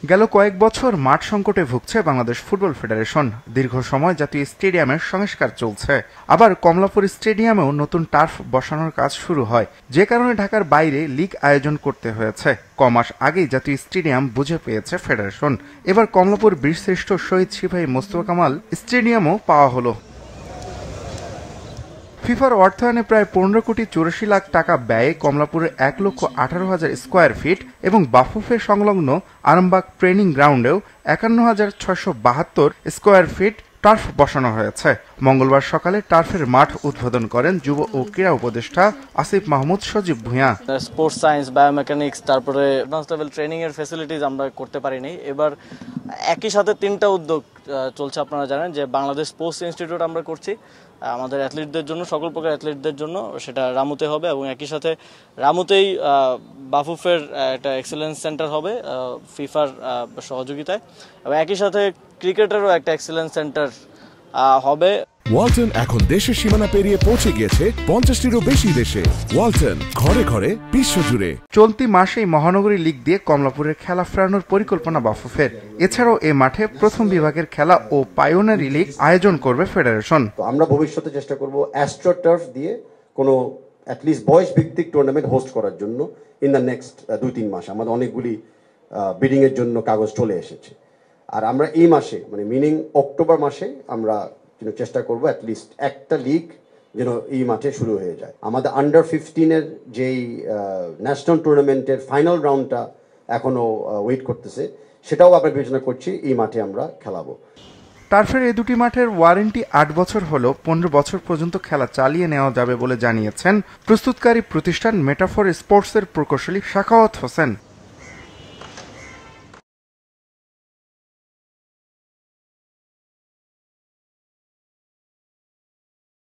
গেল কয়েক বছর মাঠ সংকটে ভুগছে বাংলাদেশ ফুটবল ফেডারেশন। দীর্ঘ সময় জাতীয় স্টেডিয়ামের সংস্কার চলছে। আবার কমলাপুর স্টেডিয়ামেও নতুন টার্ফ বসানোর কাজ শুরু হয়, যে কারণে ঢাকার বাইরে লীগ আয়োজন করতে হয়েছে। কমাস আগেই জাতীয় স্টেডিয়াম বুঝে পেয়েছে ফেডারেশন। এবার কমলাপুর বীরশ্রেষ্ঠ শহীদ সিপাহী মোস্তফা কামাল স্টেডিয়ামও পাওয়া হলো। ফিফার অর্থায়নে প্রায় 15,84,00,000 টাকা ব্যয়ে কমলাপুরের 1,18,000 স্কোয়ার ফিট এবং বাফুফে সংলগ্ন আরামবাগ ট্রেনিং গ্রাউন্ডেও 51,672 স্কোয়ার ফিট টার্ফ বসানো হয়েছে। মঙ্গলবার সকালে টার্ফের মাঠ উদ্বোধন করেন যুব ও ক্রীড়া উপদেষ্টা আসিফ মাহমুদ সজীব ভূঁইয়া। স্পোর্টস সায়েন্স, বায়োমেকানিক্স, তারপরে অ্যাডভান্স লেভেল ট্রেনিং এর ফ্যাসিলিটিস আমরা করতে পারিনি। এবার একই সাথে 3টা উদ্যোগ চলছে। আপনারা জানেন যে বাংলাদেশ স্পোর্টস ইনস্টিটিউট আমরা করছি আমাদের অ্যাথলিটদের জন্য, সকল প্রকার অ্যাথলিটদের জন্য, সেটা রামুতে হবে এবং একই সাথে রামুতেই বাফুফের একটা এক্সেলেন্স সেন্টার হবে ফিফার সহযোগিতায়, এবং একই সাথে ক্রিকেটেরও একটা এক্সেলেন্স সেন্টার হবে। ওয়ালটন এখন দেশের সীমানা পেরিয়ে পৌঁছে গিয়েছে 50টিরও বেশি দেশে। ওয়ালটন, ঘরে ঘরে, বিশ্বজুড়ে। চলতি মাসেই মহানগরী লীগ দিয়ে কমলাপুরের খেলা ফেরানোর পরিকল্পনা বাফুফের। এছাড়াও এ মাঠে প্রথম বিভাগের খেলা ও পায়োনিয়ার লীগ আয়োজন করবে ফেডারেশন। আমরা ভবিষ্যতে চেষ্টা করব অ্যাস্ট্রো টার্ফ দিয়ে কোনো অ্যাটলিস্ট বয়স ভিত্তিক টুর্নামেন্ট হোস্ট করার জন্য ইন দ্য নেক্সট 2-3 মাস। আমাদের অনেকগুলি বিডিং এর জন্য কাগজ চলে এসেছে। আর আমরা এই মাসে, মানে মিনিং অক্টোবর মাসে, আমরা চেষ্টা করব অ্যাটলিস্ট একটা লিগ যেন এই মাঠে শুরু হয়ে যায়। আমাদের আন্ডার 15-এর যেই ন্যাশনাল টুর্নামেন্টের ফাইনাল রাউন্ডটা এখনো ওয়েট করতেছে, সেটাও আমরা বিবেচনা করছি এই মাঠে আমরা খেলাবো। টার্ফের এই দুটি মাঠের ওয়ারেন্টি 8 বছর হলেও 15 বছর পর্যন্ত খেলা চালিয়ে নেওয়া যাবে বলে জানিয়েছেন প্রস্তুতকারী প্রতিষ্ঠান মেটাফর স্পোর্টসের প্রকৌশলী সাখাওয়াত হোসেন।